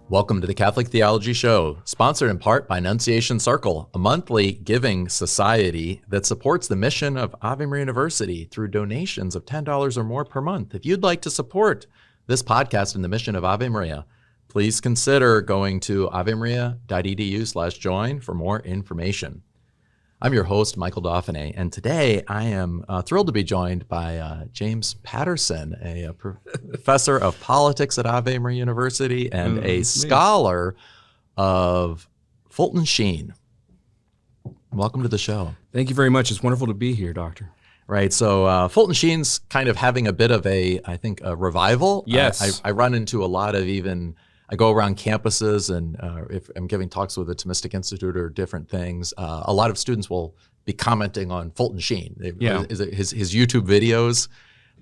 Welcome to the Catholic Theology Show, sponsored in part by Annunciation Circle, a monthly giving society that supports the mission of Ave Maria University through donations of $10 or more per month. If you'd like to support this podcast and the mission of Ave Maria, please consider going to avemaria.edu/join for more information. I'm your host, Michael Dauphinais, and today I am thrilled to be joined by James Patterson, a professor of politics at Ave Maria University and a scholar of Fulton Sheen. Welcome to the show. Thank you very much. It's wonderful to be here, Doctor. Right, so Fulton Sheen's kind of having a bit of a revival. Yes. I run into a lot of I go around campuses and if I'm giving talks with the Thomistic Institute or different things, a lot of students will be commenting on Fulton Sheen. His YouTube videos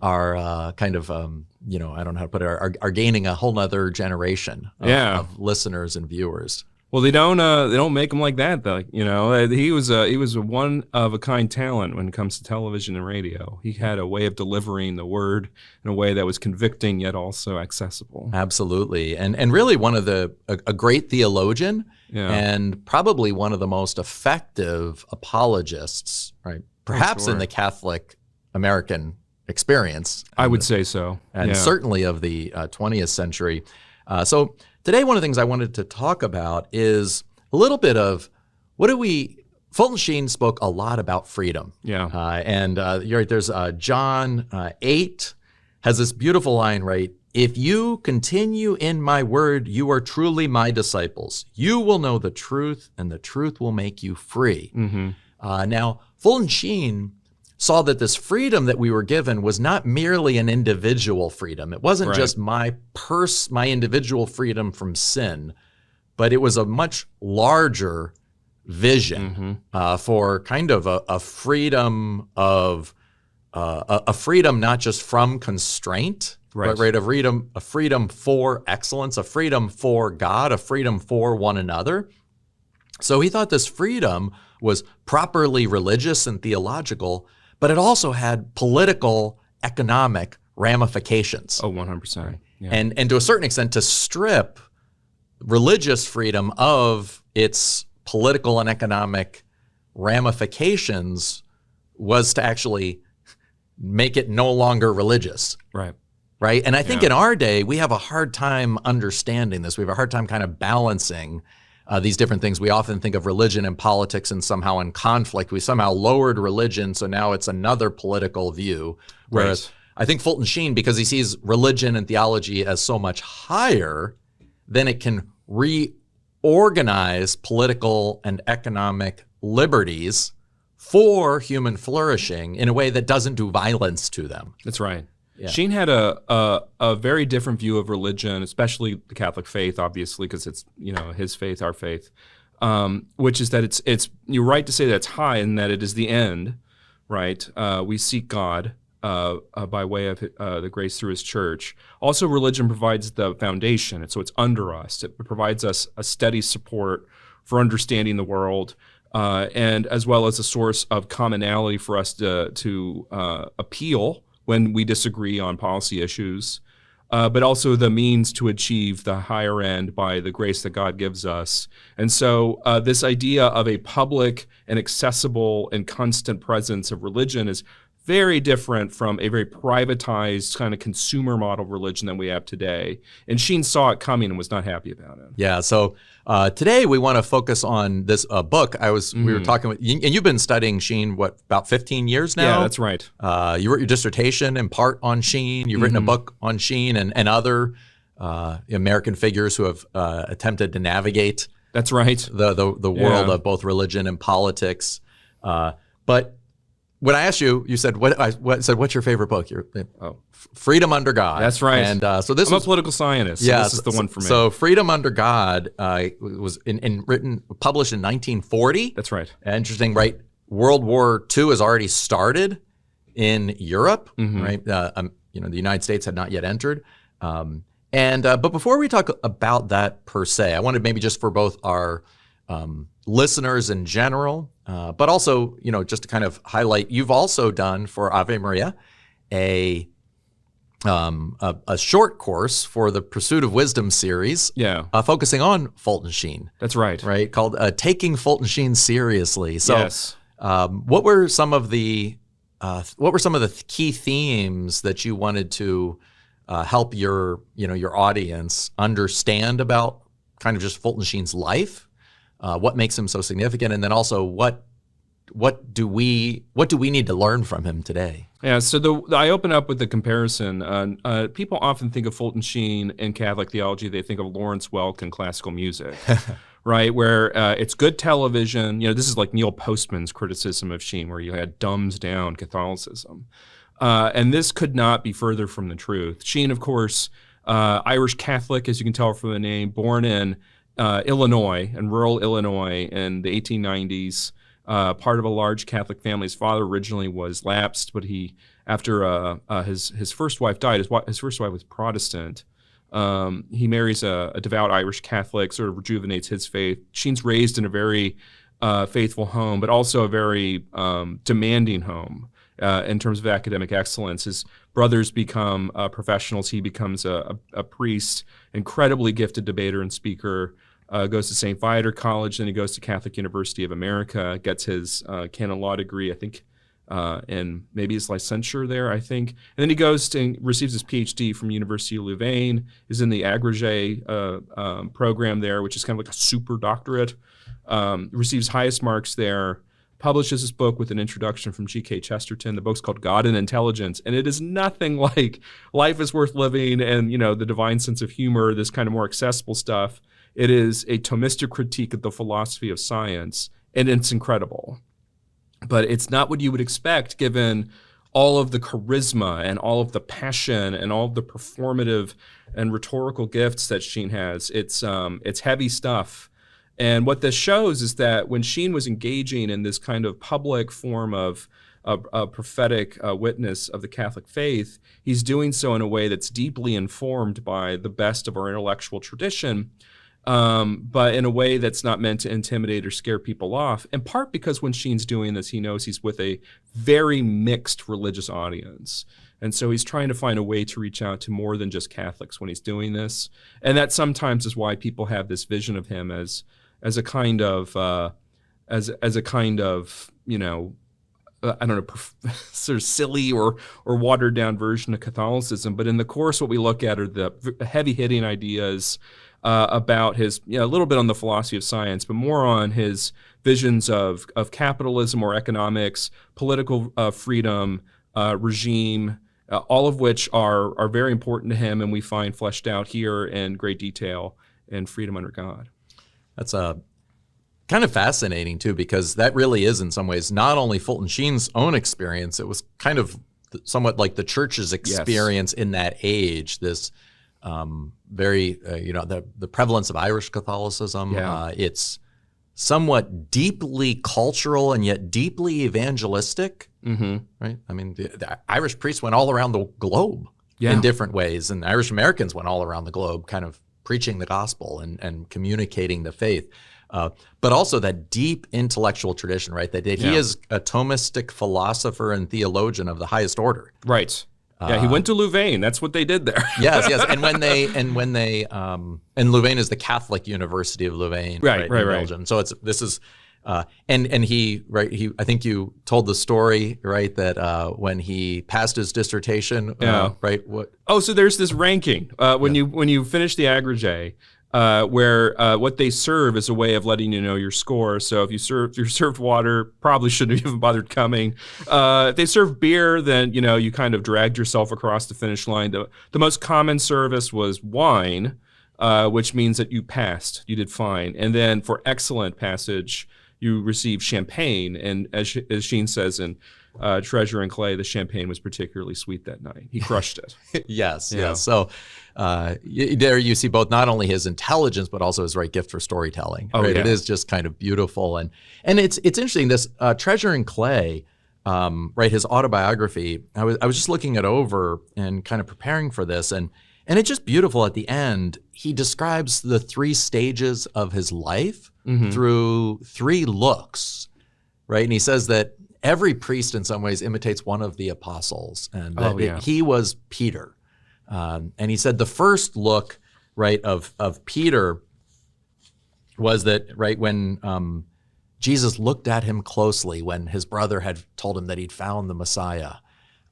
are kind of, I don't know how to put it, are gaining a whole nother generation of listeners and viewers. Well, they don't make him like that, though. He was a one of a kind talent when it comes to television and radio. He had a way of delivering the word in a way that was convicting yet also accessible. Absolutely, and really a great theologian and probably one of the most effective apologists, right? Perhaps in the Catholic American experience. I would say so, and certainly of the 20th century. So today, one of the things I wanted to talk about is a little bit of Fulton Sheen spoke a lot about freedom. Yeah. And you're right, there's John 8 has this beautiful line, right? If you continue in my word, you are truly my disciples. You will know the truth, and the truth will make you free. Mm-hmm. Now, Fulton Sheen saw that this freedom that we were given was not merely an individual freedom. It wasn't just my individual freedom from sin, but it was a much larger vision for kind of a freedom of a freedom not just from constraint, but a freedom for excellence, a freedom for God, a freedom for one another. So he thought this freedom was properly religious and theological, but it also had political, economic ramifications. Oh, 100%. Yeah. And to a certain extent, to strip religious freedom of its political and economic ramifications was to actually make it no longer religious. Right? And I think in our day, we have a hard time understanding this. We have a hard time kind of balancing these different things. We often think of religion and politics and somehow in conflict. We somehow lowered religion, so now it's another political view. Whereas I think Fulton Sheen, because he sees religion and theology as so much higher, then it can reorganize political and economic liberties for human flourishing in a way that doesn't do violence to them. That's right. Yeah. Sheen had a very different view of religion, especially the Catholic faith, obviously, because it's his faith, our faith, which is that it's you're right to say that it's high and that it is the end, right? We seek God by way of the grace through His church. Also, religion provides the foundation, and so it's under us. It provides us a steady support for understanding the world, and as well as a source of commonality for us to appeal when we disagree on policy issues, but also the means to achieve the higher end by the grace that God gives us. And so this idea of a public and accessible and constant presence of religion is very different from a very privatized kind of consumer model religion that we have today. And Sheen saw it coming and was not happy about it. Yeah, so today we want to focus on this book. We were talking with, and you've been studying Sheen, about 15 years now? Yeah, that's right. You wrote your dissertation in part on Sheen. You've written a book on Sheen and other American figures who have attempted to navigate that's right. the world of both religion and politics. But when I asked you, you said, what's your favorite book? Freedom Under God. That's right. And so I'm a political scientist, so this is the one for me. So Freedom Under God was published in 1940. That's right. Interesting, right? World War II has already started in Europe, right? The United States had not yet entered. But before we talk about that per se, I wanted maybe just for both our listeners in general, but also, just to kind of highlight, you've also done for Ave Maria a a short course for the Pursuit of Wisdom series, focusing on Fulton Sheen. That's right. Right, called Taking Fulton Sheen Seriously. So, yes. What were some of the key themes that you wanted to help your audience understand about kind of just Fulton Sheen's life? What makes him so significant, and then also what do we need to learn from him today? Yeah, so I open up with the comparison. People often think of Fulton Sheen in Catholic theology. They think of Lawrence Welk and classical music, right? Where it's good television. This is like Neil Postman's criticism of Sheen, where you had dumbs down Catholicism. And this could not be further from the truth. Sheen, of course, Irish Catholic, as you can tell from the name, born in Illinois, in rural Illinois in the 1890s. Part of a large Catholic family. His father originally was lapsed, but after his first wife died, his first wife was Protestant. He marries a devout Irish Catholic, sort of rejuvenates his faith. Sheen's raised in a very faithful home, but also a very demanding home in terms of academic excellence. His brothers become professionals. He becomes a priest, incredibly gifted debater and speaker. Goes to St. Viator College, then he goes to Catholic University of America, gets his canon law degree, I think, and maybe his licensure there, I think. And then he goes to receives his PhD from University of Louvain, is in the agrégé program there, which is kind of like a super doctorate, receives highest marks there, publishes his book with an introduction from G.K. Chesterton. The book's called God and Intelligence, and it is nothing like Life is Worth Living and, the divine sense of humor, this kind of more accessible stuff. It is a Thomistic critique of the philosophy of science, and it's incredible. But it's not what you would expect given all of the charisma and all of the passion and all of the performative and rhetorical gifts that Sheen has. It's heavy stuff. And what this shows is that when Sheen was engaging in this kind of public form of a prophetic witness of the Catholic faith, he's doing so in a way that's deeply informed by the best of our intellectual tradition, but in a way that's not meant to intimidate or scare people off, in part because when Sheen's doing this, he knows he's with a very mixed religious audience. And so he's trying to find a way to reach out to more than just Catholics when he's doing this. And that sometimes is why people have this vision of him as a kind of, I don't know, sort of silly or watered down version of Catholicism. But in the course, what we look at are the heavy hitting ideas about his, a little bit on the philosophy of science, but more on his visions of capitalism or economics, political freedom, regime, all of which are very important to him, and we find fleshed out here in great detail in Freedom Under God. That's kind of fascinating too, because that really is in some ways not only Fulton Sheen's own experience, it was kind of somewhat like the church's experience in that age, this very, the prevalence of Irish Catholicism. It's somewhat deeply cultural and yet deeply evangelistic, right? I mean, the Irish priests went all around the globe in different ways, and Irish Americans went all around the globe kind of preaching the gospel and communicating the faith. But also that deep intellectual tradition, right? That he is a Thomistic philosopher and theologian of the highest order. Right. Yeah, he went to Louvain. That's what they did there. yes. And Louvain is the Catholic University of Louvain, right. Belgium. So I think you told the story, right, that when he passed his dissertation, right? What? Oh, so there's this ranking when you finish the agrégé. Where what they serve is a way of letting you know your score. So if you're served water, probably shouldn't have even bothered coming. If they serve beer, then you kind of dragged yourself across the finish line. The most common service was wine, which means that you passed, you did fine. And then for excellent passage, you received champagne. And as Sheen says in Treasure and Clay, the champagne was particularly sweet that night. He crushed it. Yes. So there you see both not only his intelligence, but also his gift for storytelling. Oh, right? yeah. It is just kind of beautiful. And it's interesting, this Treasure and Clay, right, his autobiography, I was just looking it over and kind of preparing for this, and it's just beautiful at the end. He describes the 3 stages of his life through 3 looks, right? And he says that every priest in some ways imitates one of the apostles, and that he was Peter. And he said the first look, right, of Peter was that, right, when Jesus looked at him closely when his brother had told him that he'd found the Messiah,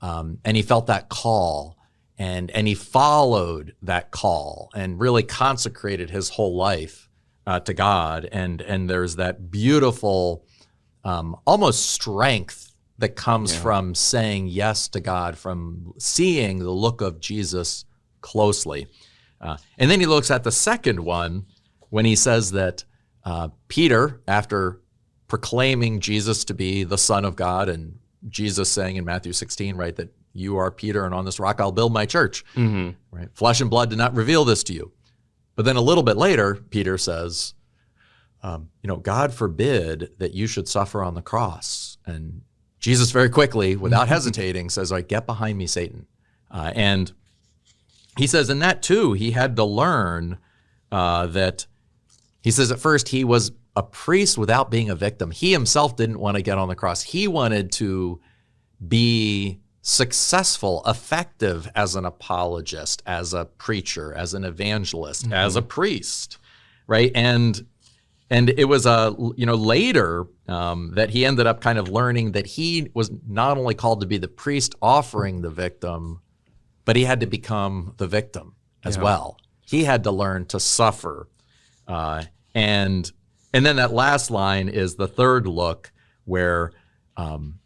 and he felt that call, and he followed that call and really consecrated his whole life to God. And there's that beautiful almost strength that comes from saying yes to God, from seeing the look of Jesus closely. And then he looks at the second one when he says that Peter, after proclaiming Jesus to be the Son of God, and Jesus saying in Matthew 16, right, that you are Peter, and on this rock I'll build my church. Right? Flesh and blood did not reveal this to you. But then a little bit later, Peter says, God forbid that you should suffer on the cross. And Jesus very quickly, without hesitating, says, all right, get behind me, Satan. And he says in that too, he had to learn that, he says at first he was a priest without being a victim. He himself didn't want to get on the cross. He wanted to be successful, effective as an apologist, as a preacher, as an evangelist, as a priest, right? And it was later that he ended up kind of learning that he was not only called to be the priest offering the victim, but he had to become the victim as well. He had to learn to suffer. And then that last line is the third look where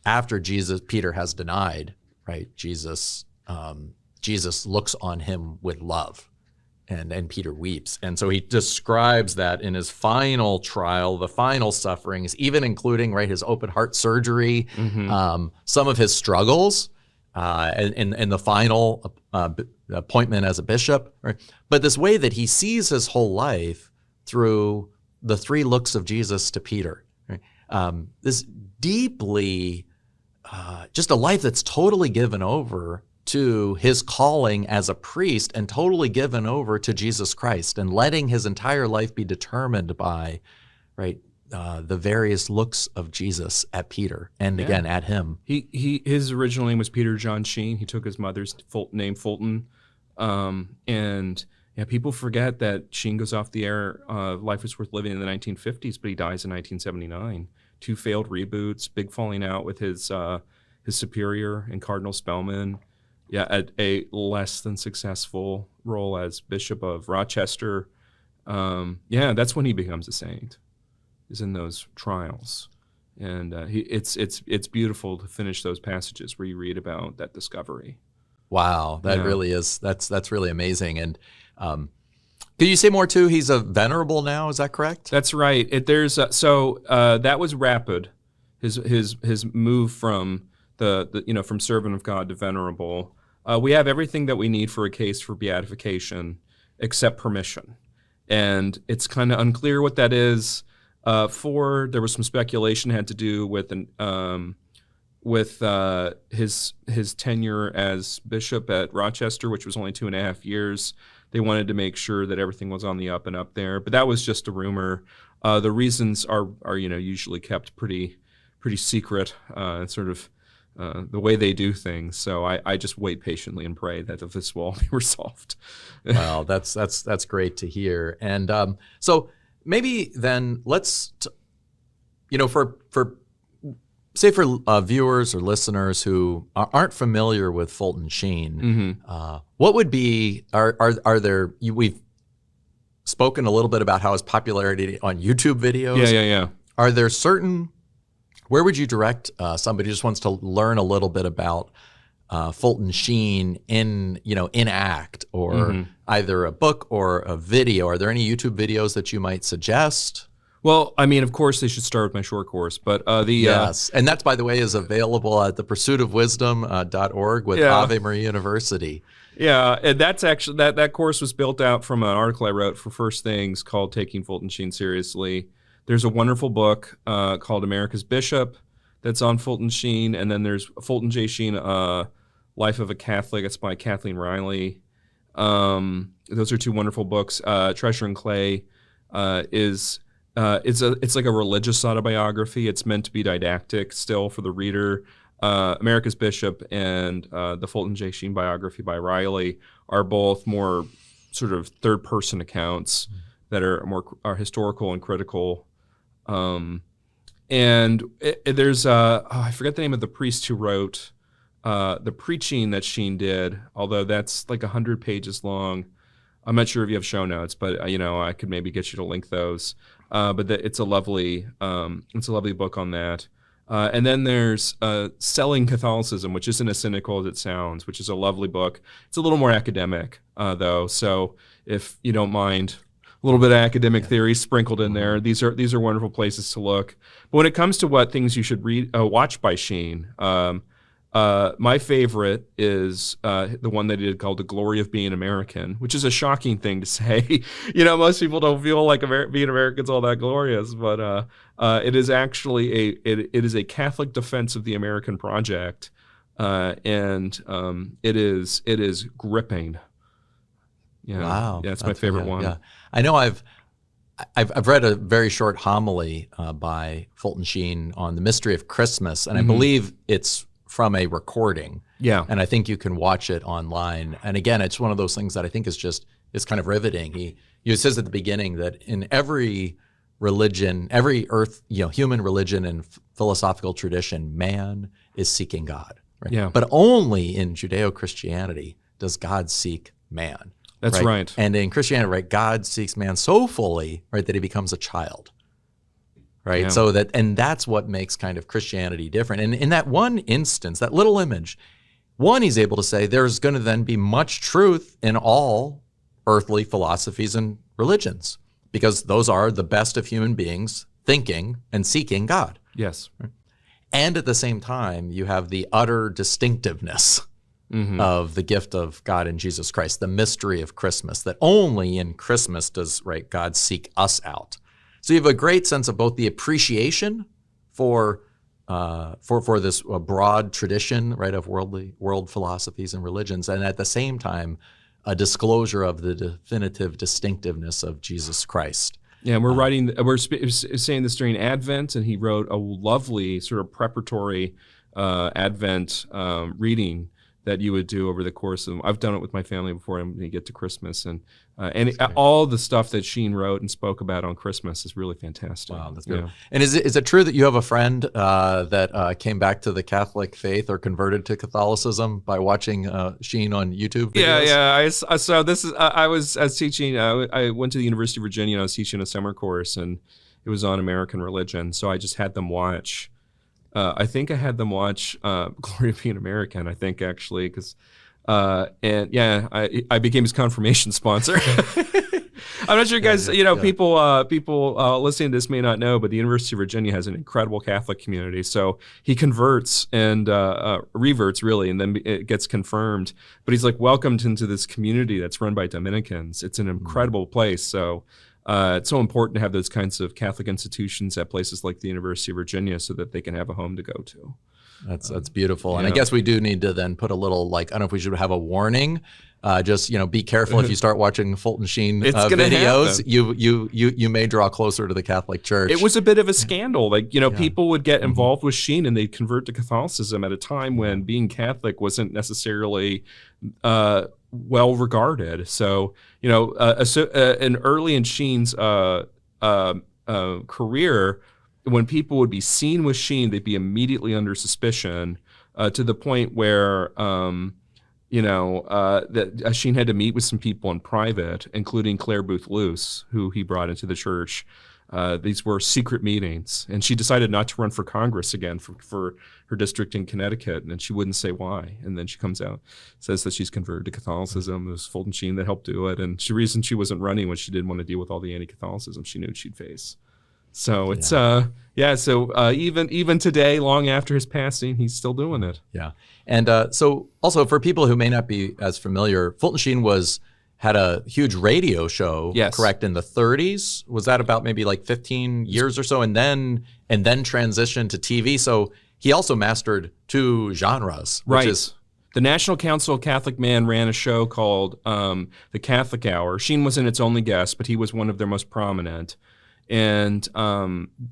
after Peter has denied, right, Jesus looks on him with love, and Peter weeps. And so he describes that in his final trial, the final sufferings, even including, right, his open heart surgery, some of his struggles, and the final appointment as a bishop, right? But this way that he sees his whole life through the three looks of Jesus to Peter, right? This deeply, just a life that's totally given over to his calling as a priest and totally given over to Jesus Christ, and letting his entire life be determined by, right, the various looks of Jesus at Peter and again at him. His original name was Peter John Sheen. He took his mother's name, Fulton, and people forget that Sheen goes off the air. Life Was Worth Living in the 1950s, but he dies in 1979. 2 failed reboots, big falling out with his superior and Cardinal Spellman. A less than successful role as Bishop of Rochester. That's when he becomes a saint, is in those trials. And it's beautiful to finish those passages where you read about that discovery. Wow, that really is, that's really amazing. And could you say more too? He's a venerable now, is that correct? That's right. That was rapid. His move from from servant of God to venerable. We have everything that we need for a case for beatification, except permission, and it's kind of unclear what that is. There was some speculation had to do with his tenure as bishop at Rochester, which was only 2.5 years. They wanted to make sure that everything was on the up and up there, but that was just a rumor. The reasons are usually kept pretty secret, sort of the way they do things. So I just wait patiently and pray that this will all be resolved. Well, that's great to hear. And so maybe then let's, for viewers or listeners who aren't familiar with Fulton Sheen, what would be, are there, we've spoken a little bit about how his popularity on YouTube videos. Yeah. Are there certain, where would you direct somebody who just wants to learn a little bit about Fulton Sheen in act, or either a book or a video? Are there any YouTube videos that you might suggest? Well, I mean, of course, they should start with my short course, but yes, and that's, by the way, is available at thepursuitofwisdom.org with Ave Maria University. Yeah, and that's actually that course was built out from an article I wrote for First Things called "Taking Fulton Sheen Seriously." There's a wonderful book called America's Bishop that's on Fulton Sheen, and then there's Fulton J. Sheen, Life of a Catholic. It's by Kathleen Riley. Those are 2 wonderful books. Treasure and Clay it's like a religious autobiography. It's meant to be didactic still for the reader. America's Bishop and the Fulton J. Sheen biography by Riley are both more sort of third-person accounts that are historical and critical. There's I forget the name of the priest who wrote the preaching that Sheen did, although that's like 100 pages long. I'm not sure if you have show notes, but I could maybe get you to link those. But it's a lovely book on that. And then there's Selling Catholicism, which isn't as cynical as it sounds, which is a lovely book. It's a little more academic, though. So if you don't mind a little bit of academic theory sprinkled in there, these are wonderful places to look. But when it comes to what things you should watch by Sheen, my favorite is the one that he did called The Glory of Being American, which is a shocking thing to say. Most people don't feel like being American's all that glorious, but it is actually it is a Catholic defense of the American project, and it is gripping. Yeah. Wow. Yeah, it's my favorite one. Yeah. I know I've read a very short homily by Fulton Sheen on the mystery of Christmas, and I believe it's from a recording. Yeah. And I think you can watch it online. And again, it's one of those things that I think is kind of riveting. He says at the beginning that in every religion, every human religion and philosophical tradition, man is seeking God. Right? Yeah. But only in Judeo-Christianity does God seek man. That's right. And in Christianity, right, God seeks man so fully, right, that he becomes a child. Right. Yeah. So that's what makes kind of Christianity different. And in that one instance, that little image, he's able to say there's going to then be much truth in all earthly philosophies and religions, because those are the best of human beings thinking and seeking God. Yes. Right? And at the same time, you have the utter distinctiveness of the gift of God in Jesus Christ, the mystery of Christmas, that only in Christmas does God seek us out. So you have a great sense of both the appreciation for this broad tradition, right, of world philosophies and religions, and at the same time, a disclosure of the definitive distinctiveness of Jesus Christ. Yeah, we're saying this during Advent, and he wrote a lovely sort of preparatory Advent reading that you would do over the course of. I've done it with my family before we get to Christmas, and all the stuff that Sheen wrote and spoke about on Christmas is really fantastic. Wow, that's beautiful. Yeah. And is it true that you have a friend that came back to the Catholic faith or converted to Catholicism by watching Sheen on YouTube videos? Yeah. So this is I was teaching. I went to the University of Virginia, and I was teaching a summer course, and it was on American religion. So I just had them watch. I think I had them watch Glory of Being American, I think, actually, because I became his confirmation sponsor. I'm not sure, guys. People listening to this may not know, but the University of Virginia has an incredible Catholic community. So he converts and reverts, really, and then it gets confirmed. But he's like welcomed into this community that's run by Dominicans. It's an incredible place. So. It's so important to have those kinds of Catholic institutions at places like the University of Virginia so that they can have a home to go to. That's beautiful. And I guess we do need to then put a little, I don't know if we should have a warning. Just be careful if you start watching Fulton Sheen videos. You may draw closer to the Catholic Church. It was a bit of a scandal. People would get involved with Sheen and they'd convert to Catholicism at a time when being Catholic wasn't necessarily well regarded. So and early in Sheen's career, when people would be seen with Sheen, they'd be immediately under suspicion, to the point where that Sheen had to meet with some people in private, including Claire Booth Luce, who he brought into the church. These were secret meetings, and she decided not to run for Congress again for her district in Connecticut, and she wouldn't say why. And then she comes out, says that she's converted to Catholicism. It was Fulton Sheen that helped do it, and the reason she wasn't running was she didn't want to deal with all the anti-Catholicism she knew she'd face. So it's even today, long after his passing, he's still doing it. Yeah, and so also for people who may not be as familiar, Fulton Sheen had a huge radio show, correct, in the 30s. Was that about maybe 15 years or so, and then transitioned to TV? So he also mastered two genres, which is the National Council of Catholic Men ran a show called The Catholic Hour. Sheen wasn't its only guest, but he was one of their most prominent. And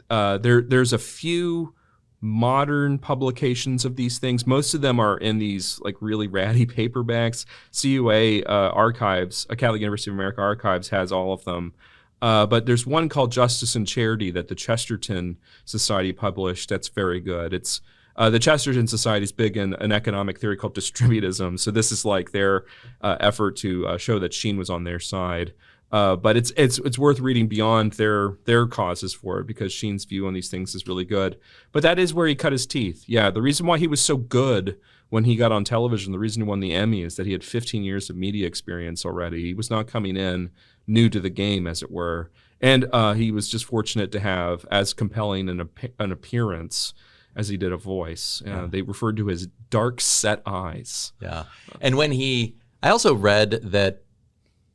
there's a few modern publications of these things. Most of them are in these like really ratty paperbacks. CUA Archives, Catholic University of America Archives, has all of them. But there's one called Justice and Charity that the Chesterton Society published that's very good. It's the Chesterton Society is big in an economic theory called distributism. So this is like their effort to show that Sheen was on their side. But it's worth reading beyond their causes for it, because Sheen's view on these things is really good. But that is where he cut his teeth. Yeah, the reason why he was so good when he got on television, the reason he won the Emmy, is that he had 15 years of media experience already. He was not coming in new to the game, as it were. And he was just fortunate to have as compelling an appearance as he did a voice. They referred to his dark set eyes. Yeah. And I also read that,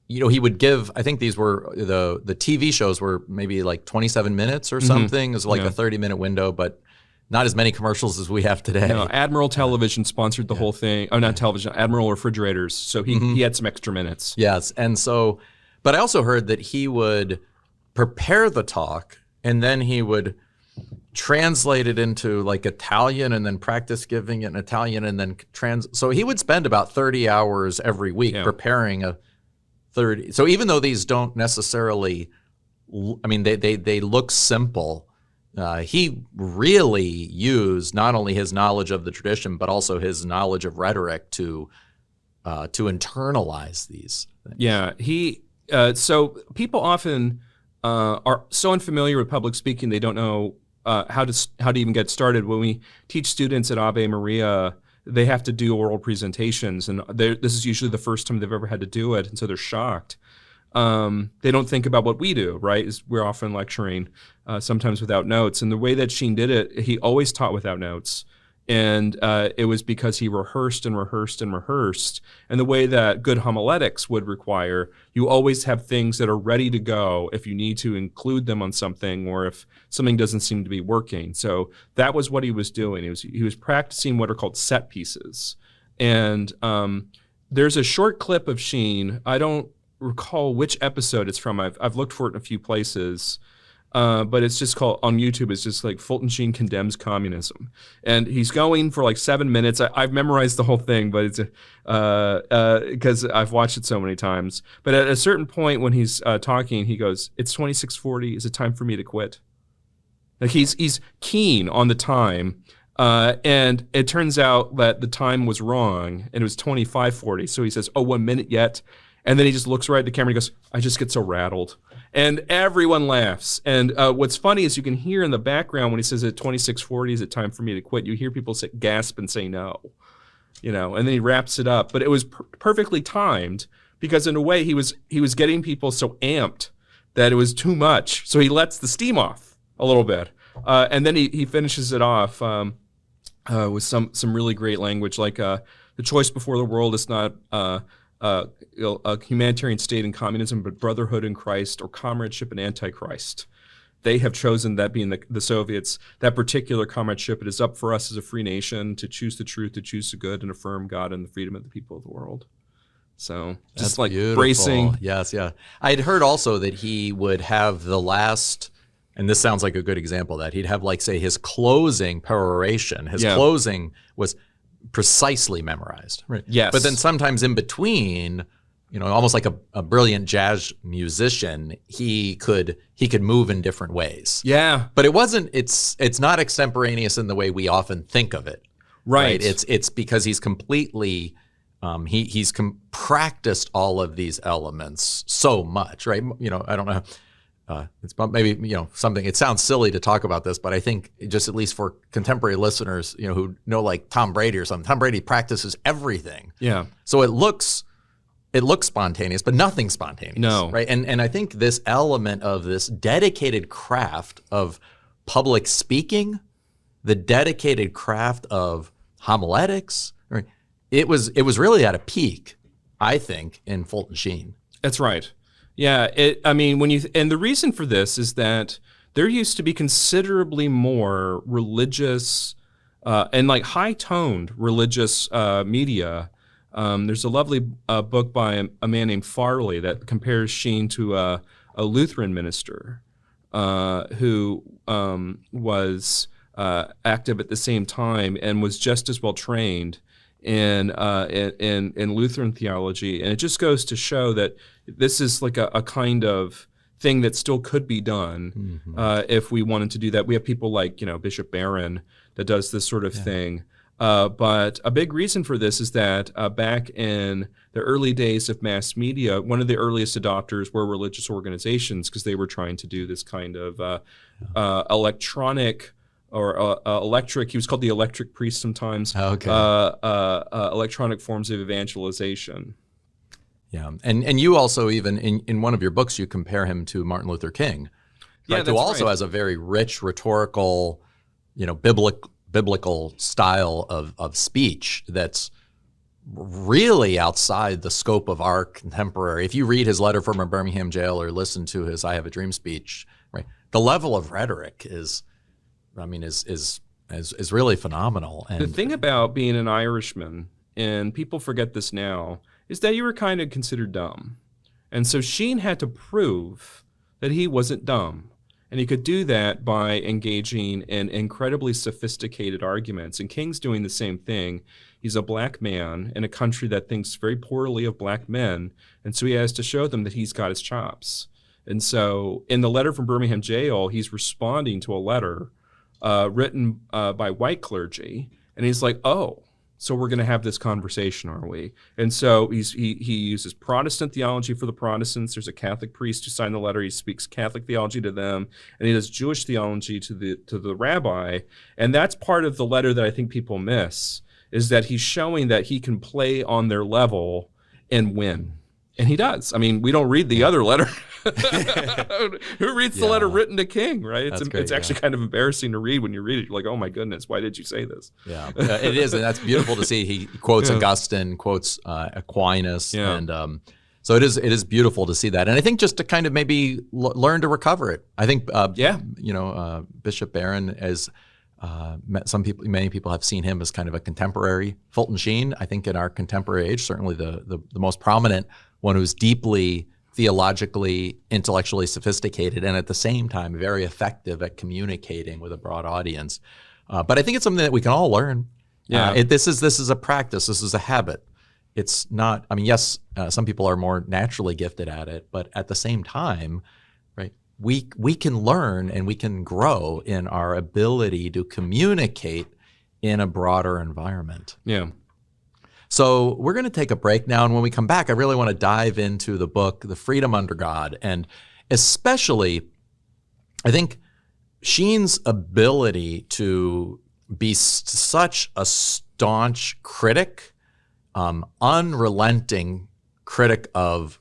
he would give, I think these were, the TV shows were maybe like 27 minutes or something. It was like a 30-minute window, but not as many commercials as we have today. No, Admiral Television sponsored the whole thing. Oh, not television, Admiral Refrigerators. So he had some extra minutes. Yes. And so, but I also heard that he would prepare the talk and then he would translate it into like Italian and then practice giving it in Italian and then so he would spend about 30 hours every week preparing a 30. So even though these don't necessarily, they look simple, he really used not only his knowledge of the tradition, but also his knowledge of rhetoric to internalize these things. Yeah, so people often are so unfamiliar with public speaking, they don't know how to even get started. When we teach students at Ave Maria, they have to do oral presentations, and this is usually the first time they've ever had to do it, and so they're shocked. They don't think about what we do, right? We're often lecturing, sometimes without notes, and the way that Sheen did it, he always taught without notes. And it was because he rehearsed and rehearsed and rehearsed. And the way that good homiletics would require, you always have things that are ready to go if you need to include them on something or if something doesn't seem to be working. So that was what he was doing. He was practicing what are called set pieces. And there's a short clip of Sheen. I don't recall which episode it's from. I've looked for it in a few places. But it's just called, on YouTube, it's just like Fulton Sheen Condemns Communism. And he's going for like 7 minutes. I've memorized the whole thing, but it's because I've watched it so many times. But at a certain point when he's talking, he goes, "It's 26:40. Is it time for me to quit?" Like he's keen on the time. And it turns out that the time was wrong and it was 25:40. So he says, "Oh, 1 minute yet." And then he just looks right at the camera and he goes, "I just get so rattled." And everyone laughs. And what's funny is you can hear in the background when he says at 26:40, is it time for me to quit? You hear people gasp and say no, and then he wraps it up. But it was perfectly timed because in a way he was getting people so amped that it was too much. So he lets the steam off a little bit. And then he finishes it off with some really great language, like the choice before the world is not a humanitarian state in communism, but brotherhood in Christ or comradeship in Antichrist. They have chosen, that being the Soviets, that particular comradeship. It is up for us as a free nation to choose the truth, to choose the good, and affirm God and the freedom of the people of the world. So just That's like beautiful. bracing. Yes, yeah. I'd heard also that he would have the last, and this sounds like a good example, that he'd have like, say, his closing peroration. His closing was precisely memorized. Right? Yes. But then sometimes in between, almost like a brilliant jazz musician, he could move in different ways. Yeah. But it's not extemporaneous in the way we often think of it. Right. It's because he's completely he's practiced all of these elements so much, right? I don't know. It's maybe, something, it sounds silly to talk about this, but I think just at least for contemporary listeners, who know like Tom Brady or something, Tom Brady practices everything. Yeah. So it looks spontaneous, but nothing's spontaneous. No. Right. And I think this element of this dedicated craft of public speaking, the dedicated craft of homiletics, right, it was really at a peak, I think, in Fulton Sheen. That's right. Yeah, and the reason for this is that there used to be considerably more religious and like high-toned religious media. There's a lovely book by a man named Farley that compares Sheen to a Lutheran minister who was active at the same time and was just as well trained in Lutheran theology. And it just goes to show that this is like a kind of thing that still could be done if we wanted to do that. We have people like, Bishop Barron that does this sort of thing. But a big reason for this is that back in the early days of mass media, one of the earliest adopters were religious organizations because they were trying to do this kind of electronic or electric, he was called the electric priest sometimes, electronic forms of evangelization. Yeah, and you also even, in one of your books, you compare him to Martin Luther King, right? Who also has a very rich rhetorical, biblical style of speech that's really outside the scope of our contemporary. If you read his letter from a Birmingham jail or listen to his "I Have a Dream" speech, right, the level of rhetoric is really phenomenal. And the thing about being an Irishman, and people forget this now, is that you were kind of considered dumb, and so Sheen had to prove that he wasn't dumb. And he could do that by engaging in incredibly sophisticated arguments. And King's doing the same thing. He's a black man in a country that thinks very poorly of black men. And so he has to show them that he's got his chops. And so in the letter from Birmingham jail, he's responding to a letter written by white clergy. And he's like, oh, so we're going to have this conversation, are we? And so he uses Protestant theology for the Protestants. There's a Catholic priest who signed the letter. He speaks Catholic theology to them, and he does Jewish theology to the rabbi. And that's part of the letter that I think people miss, is that he's showing that he can play on their level and win. And he does. I mean, we don't read the other letter. Who reads the letter written to King, right? It's actually kind of embarrassing to read when you read it. You're like, oh my goodness, why did you say this? Yeah, it is, and that's beautiful to see. He quotes Augustine, quotes Aquinas, and so it is beautiful to see that. And I think just to kind of maybe learn to recover it. I think Bishop Barron as many people have seen him as kind of a contemporary Fulton Sheen. I think in our contemporary age, certainly the most prominent one who's deeply theologically, intellectually sophisticated, and at the same time very effective at communicating with a broad audience. But I think it's something that we can all learn. Yeah, this is a practice. This is a habit. It's not. I mean, yes, some people are more naturally gifted at it, but at the same time, right? We can learn and we can grow in our ability to communicate in a broader environment. Yeah. So we're going to take a break now, and when we come back, I really want to dive into the book, The Freedom Under God, and especially, I think, Sheen's ability to be such a staunch critic, unrelenting critic of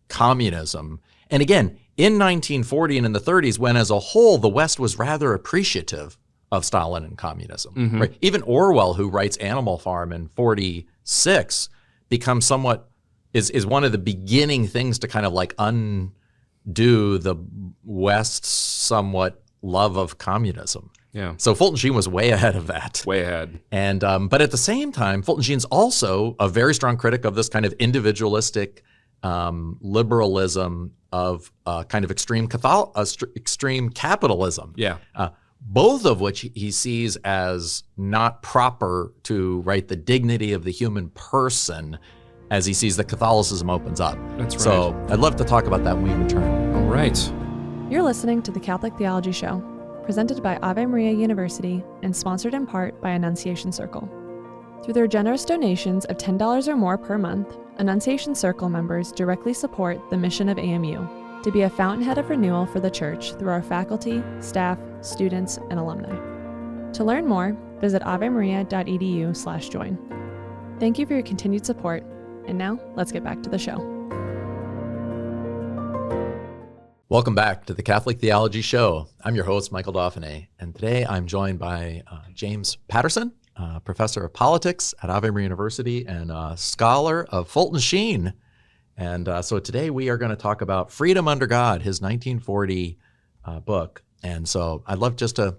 communism. And again, in 1940 and in the 30s, when as a whole, the West was rather appreciative of Stalin and communism. Right? Even Orwell, who writes Animal Farm in 46, becomes somewhat, is one of the beginning things to kind of like undo the West's somewhat love of communism. Yeah. So Fulton Sheen was way ahead of that. Way ahead. And but at the same time, Fulton Sheen's also a very strong critic of this kind of individualistic liberalism of kind of extreme capitalism. Yeah. Both of which he sees as not proper to the dignity of the human person as he sees that Catholicism opens up. That's right. So I'd love to talk about that when we return. All right. You're listening to the Catholic Theology Show, presented by Ave Maria University and sponsored in part by Annunciation Circle. Through their generous donations of $10 or more per month, Annunciation Circle members directly support the mission of AMU to be a fountainhead of renewal for the Church through our faculty, staff, students, and alumni. To learn more, visit avemaria.edu/join. Thank you for your continued support, and now let's get back to the show. Welcome back to the Catholic Theology Show. I'm your host, Michael Dauphinais, and today I'm joined by James Patterson, professor of politics at Ave Maria University and a scholar of Fulton Sheen. And so today we are going to talk about Freedom Under God, his 1940 book. And so I'd love just to,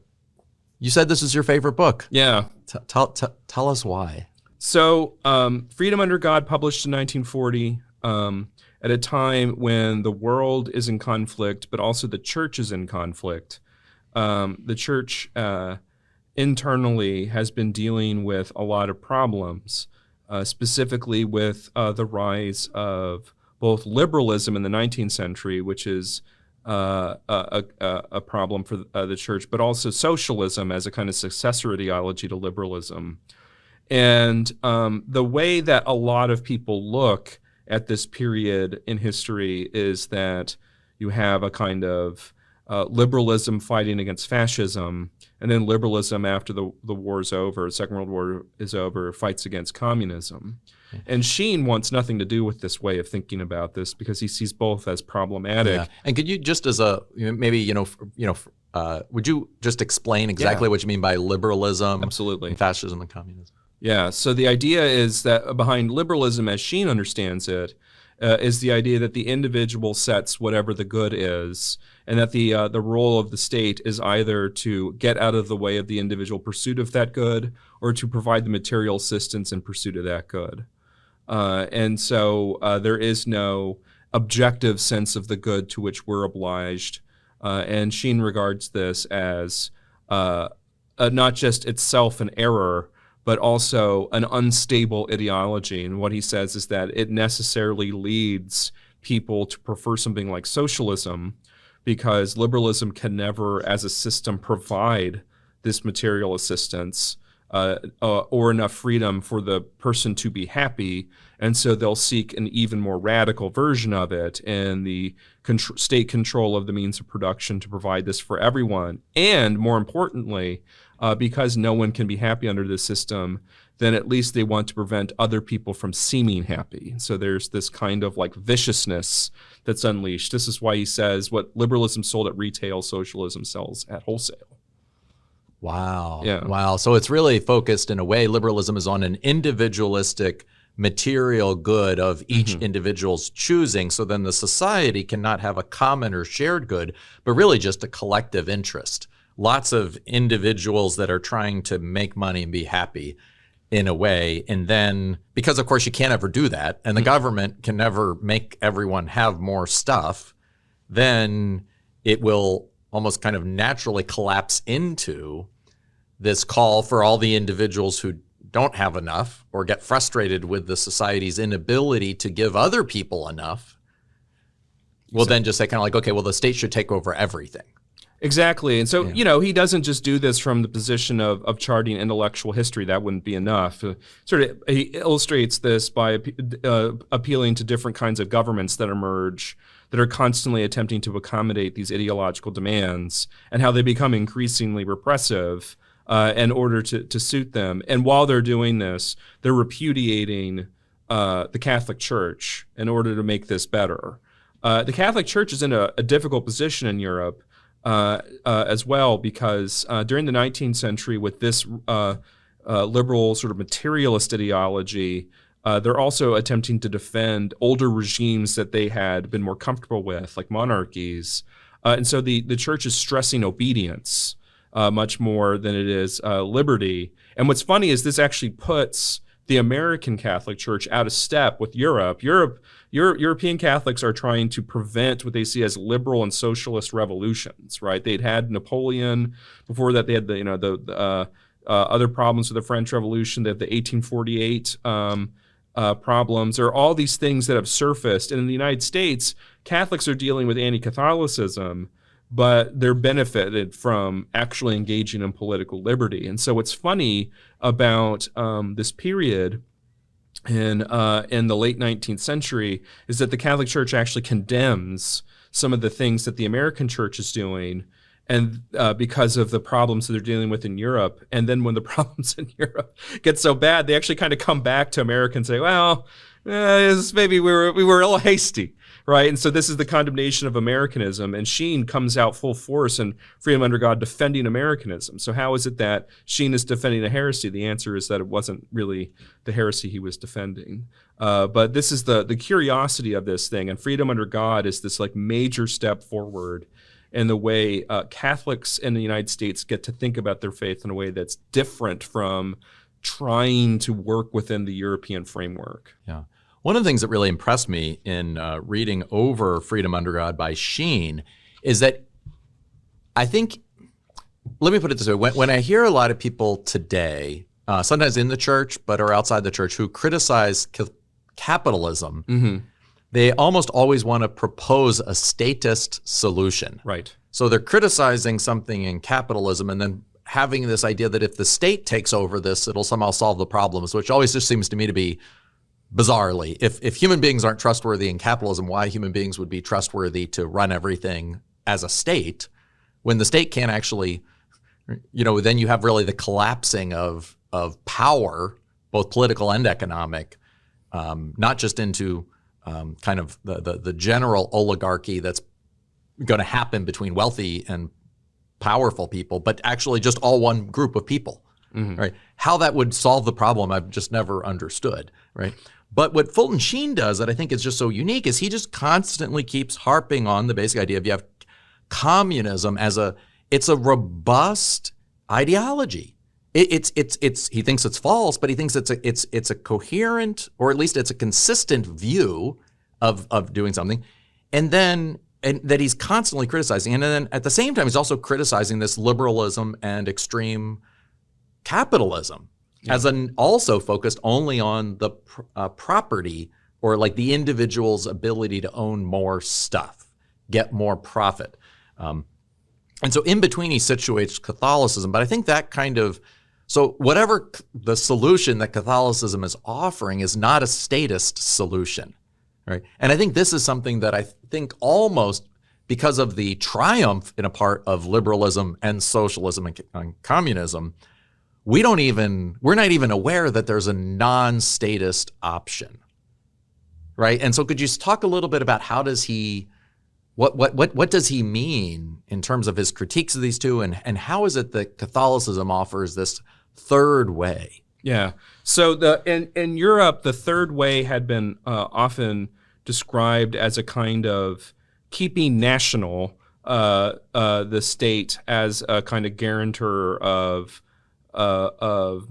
you said this is your favorite book. Yeah. Tell us why. So Freedom Under God, published in 1940, at a time when the world is in conflict, but also the church is in conflict. The church internally has been dealing with a lot of problems, specifically with the rise of both liberalism in the 19th century, which is a problem for the church, but also socialism as a kind of successor ideology to liberalism. And the way that a lot of people look at this period in history is that you have a kind of liberalism fighting against fascism, and then liberalism after the war's over, Second World War is over, fights against communism. And Sheen wants nothing to do with this way of thinking about this because he sees both as problematic. Yeah. And could you just as a maybe would you just explain exactly what you mean by liberalism, Absolutely, and fascism and communism? Yeah. So the idea is that behind liberalism, as Sheen understands it, is the idea that the individual sets whatever the good is, and that the role of the state is either to get out of the way of the individual pursuit of that good or to provide the material assistance in pursuit of that good. And so there is no objective sense of the good to which we're obliged. And Sheen regards this as not just itself an error, but also an unstable ideology. And what he says is that it necessarily leads people to prefer something like socialism, because liberalism can never, as a system, provide this material assistance or enough freedom for the person to be happy. And so they'll seek an even more radical version of it and the state control of the means of production to provide this for everyone. And more importantly, because no one can be happy under this system, then at least they want to prevent other people from seeming happy. So there's this kind of like viciousness that's unleashed. This is why he says what liberalism sold at retail, socialism sells at wholesale. Wow. Yeah. Wow. So it's really focused in a way, liberalism is on an individualistic material good of each individual's choosing. So then the society cannot have a common or shared good, but really just a collective interest. Lots of individuals that are trying to make money and be happy in a way. And then, because of course you can't ever do that, and the government can never make everyone have more stuff, then it will almost kind of naturally collapse into this call for all the individuals who don't have enough or get frustrated with the society's inability to give other people enough. Well, then just say kind of like, okay, well, the state should take over everything. Exactly. And so, he doesn't just do this from the position of charting intellectual history. That wouldn't be enough. He illustrates this by appealing to different kinds of governments that emerge, that are constantly attempting to accommodate these ideological demands, and how they become increasingly repressive in order to suit them. And while they're doing this, they're repudiating the Catholic Church in order to make this better. The Catholic Church is in a difficult position in Europe as well, because during the 19th century, with this liberal sort of materialist ideology, they're also attempting to defend older regimes that they had been more comfortable with, like monarchies. And so the church is stressing obedience much more than it is liberty. And what's funny is this actually puts the American Catholic Church out of step with Europe. European Catholics are trying to prevent what they see as liberal and socialist revolutions, right? They'd had Napoleon. Before that, they had the other problems with the French Revolution. They had the 1848 problems. There are all these things that have surfaced. And in the United States, Catholics are dealing with anti-Catholicism, but they're benefited from actually engaging in political liberty. And so what's funny about this period in the late 19th century is that the Catholic Church actually condemns some of the things that the American Church is doing, and because of the problems that they're dealing with in Europe. And then when the problems in Europe get so bad, they actually kind of come back to America and say, well, maybe we were a little hasty, right? And so this is the condemnation of Americanism, and Sheen comes out full force in Freedom Under God defending Americanism. So how is it that Sheen is defending a heresy? The answer is that it wasn't really the heresy he was defending. But this is the curiosity of this thing, and Freedom Under God is this like major step forward in the way Catholics in the United States get to think about their faith in a way that's different from trying to work within the European framework. Yeah. One of the things that really impressed me in reading over Freedom Under God by Sheen is that I think let me put it this way. When I hear a lot of people today, sometimes in the church, but are outside the church, who criticize capitalism, they almost always want to propose a statist solution. Right. So they're criticizing something in capitalism and then having this idea that if the state takes over this, it'll somehow solve the problems, which always just seems to me to be bizarrely. If human beings aren't trustworthy in capitalism, why human beings would be trustworthy to run everything as a state when the state can't actually, then you have really the collapsing of power, both political and economic, not just into kind of the general oligarchy that's going to happen between wealthy and powerful people, but actually just all one group of people, right? How that would solve the problem, I've just never understood, right? But what Fulton Sheen does that I think is just so unique is he just constantly keeps harping on the basic idea of you have communism as it's a robust ideology. It's he thinks it's false, but he thinks it's a coherent, or at least it's a consistent view of doing something, and that he's constantly criticizing. And then at the same time, he's also criticizing this liberalism and extreme capitalism as also focused only on the property, or like the individual's ability to own more stuff, get more profit. And so in between he situates Catholicism, but I think that so whatever the solution that Catholicism is offering is not a statist solution, right? And I think this is something that I think almost because of the triumph in a part of liberalism and socialism and communism, we're not even aware that there's a non-statist option, right? And so could you talk a little bit about how does he, what does he mean in terms of his critiques of these two, and how is it that Catholicism offers this third way? Yeah. So in Europe, the third way had been often described as a kind of keeping national the state as a kind of guarantor of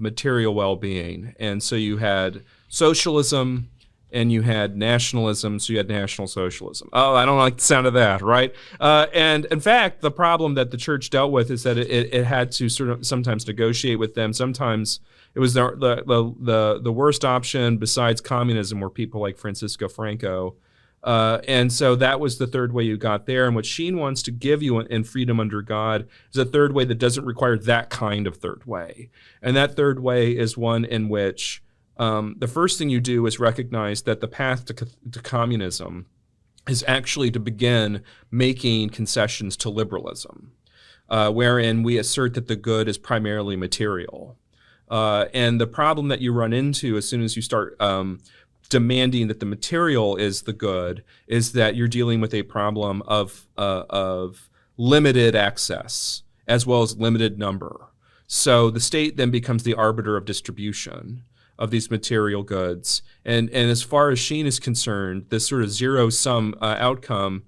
material well-being. And so you had socialism and you had nationalism, so you had National Socialism. Oh, I don't like the sound of that, right? And in fact, the problem that the church dealt with is that it had to sort of sometimes negotiate with them. Sometimes it was the worst option besides communism were people like Francisco Franco. And so that was the third way you got there. And what Sheen wants to give you in Freedom Under God is a third way that doesn't require that kind of third way. And that third way is one in which the first thing you do is recognize that the path to communism is actually to begin making concessions to liberalism, wherein we assert that the good is primarily material. And the problem that you run into as soon as you start demanding that the material is the good is that you're dealing with a problem of limited access as well as limited number. So the state then becomes the arbiter of distribution of these material goods. And as far as Sheen is concerned, this sort of zero-sum outcome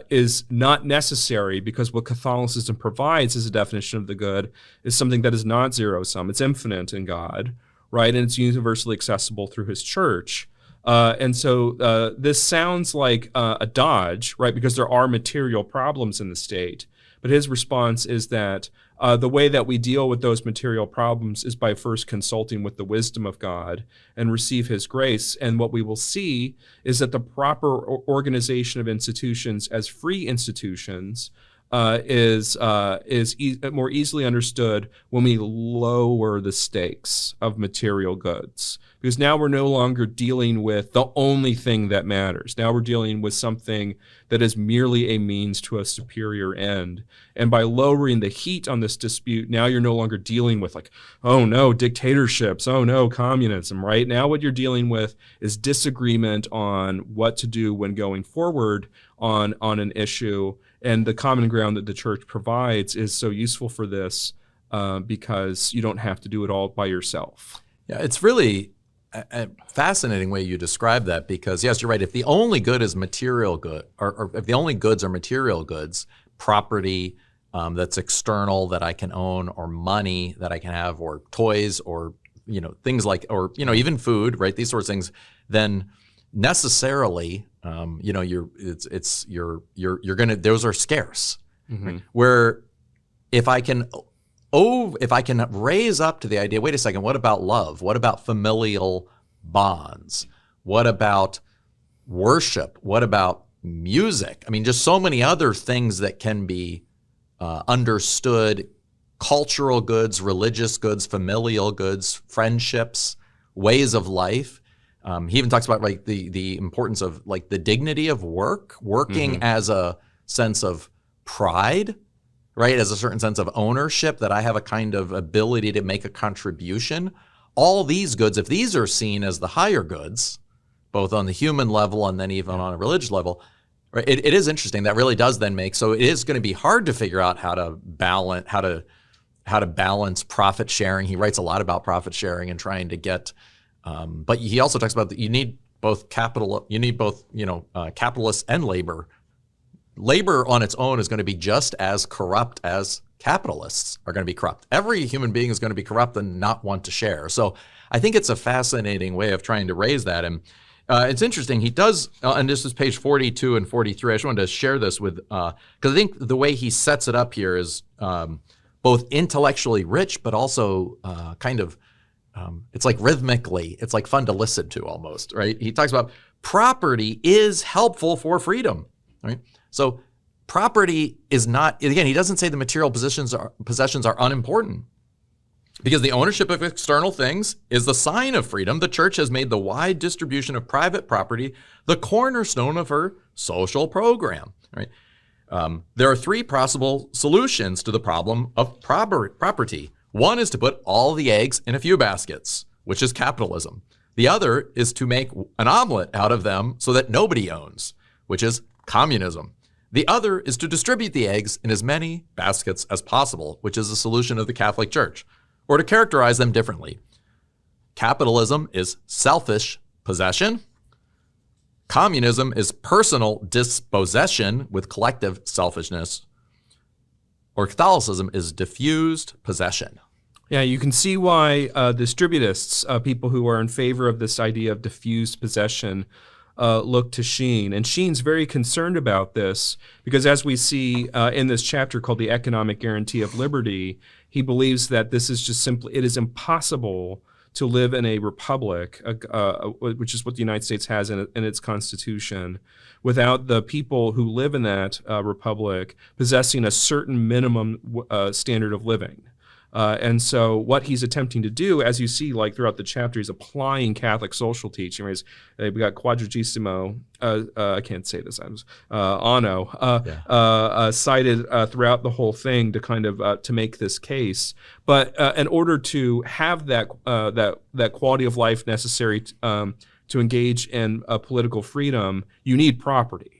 is not necessary, because what Catholicism provides as a definition of the good is something that is not zero-sum. It's infinite in God, right? And it's universally accessible through his church. And so this sounds like a dodge, right? Because there are material problems in the state. But his response is that the way that we deal with those material problems is by first consulting with the wisdom of God and receive his grace. And what we will see is that the proper organization of institutions as free institutions is more easily understood when we lower the stakes of material goods. Because now we're no longer dealing with the only thing that matters. Now we're dealing with something that is merely a means to a superior end. And by lowering the heat on this dispute, now you're no longer dealing with like, oh no, dictatorships, oh no, communism, right? Now what you're dealing with is disagreement on what to do when going forward on an issue. And the common ground that the church provides is so useful for this because you don't have to do it all by yourself. Yeah, it's really a fascinating way you describe that, because yes, you're right. If the only good is material good, or if the only goods are material goods, property that's external that I can own, or money that I can have, or toys, or things like, or even food, right? These sorts of things, then necessarily you're gonna, those are scarce. Mm-hmm. Right? Where if I can raise up to the idea, wait a second, what about love? What about familial bonds? What about worship? What about music? I mean, just so many other things that can be understood: cultural goods, religious goods, familial goods, friendships, ways of life. He even talks about like the importance of like the dignity of working as a sense of pride, right? As a certain sense of ownership, that I have a kind of ability to make a contribution. All these goods, if these are seen as the higher goods, both on the human level and then even on a religious level, right? It is interesting. That really does then make, so it is going to be hard to figure out how to balance profit sharing. He writes a lot about profit sharing and trying to get, but he also talks about that you need both capitalists and labor. Labor on its own is going to be just as corrupt as capitalists are going to be corrupt. Every human being is going to be corrupt and not want to share. So I think it's a fascinating way of trying to raise that. And it's interesting. He does, and this is page 42 and 43. I just wanted to share this with, because I think the way he sets it up here is both intellectually rich, but also kind of, it's like rhythmically, it's like fun to listen to almost, right? He talks about property is helpful for freedom, right? So property is not, again, he doesn't say the material possessions are unimportant, because the ownership of external things is the sign of freedom. The church has made the wide distribution of private property the cornerstone of her social program, right? There are three possible solutions to the problem of property. One is to put all the eggs in a few baskets, which is capitalism. The other is to make an omelet out of them so that nobody owns, which is communism. The other is to distribute the eggs in as many baskets as possible, which is the solution of the Catholic Church. Or to characterize them differently, capitalism is selfish possession. Communism is personal dispossession with collective selfishness. Or Catholicism is diffused possession. Yeah, you can see why distributists, people who are in favor of this idea of diffused possession, look to Sheen. And Sheen's very concerned about this because, as we see in this chapter called The Economic Guarantee of Liberty, he believes that this is just simply, it is impossible to live in a republic, which is what the United States has in its constitution, without the people who live in that republic possessing a certain minimum standard of living. And so what he's attempting to do, as you see, like throughout the chapter, he's applying Catholic social teaching. We got quadragesimo, I can't say this, anno, cited throughout the whole thing to kind of to make this case. But in order to have that quality of life necessary to engage in political freedom, you need property.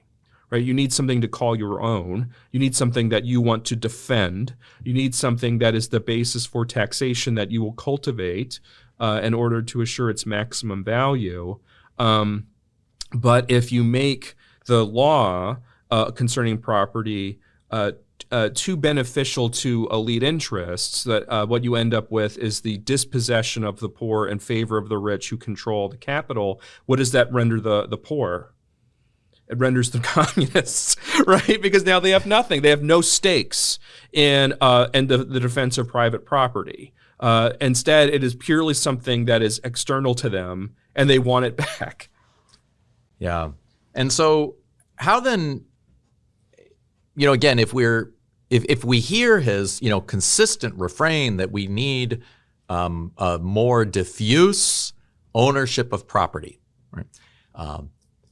Right? You need something to call your own. You need something that you want to defend. You need something that is the basis for taxation that you will cultivate in order to assure its maximum value. But if you make the law concerning property too beneficial to elite interests, that what you end up with is the dispossession of the poor in favor of the rich who control the capital. What does that render the poor? It renders them communists, right? Because now they have nothing. They have no stakes in the defense of private property. Instead, it is purely something that is external to them, and they want it back. Yeah. And so how then, again, if we hear his, consistent refrain that we need a more diffuse ownership of property, right?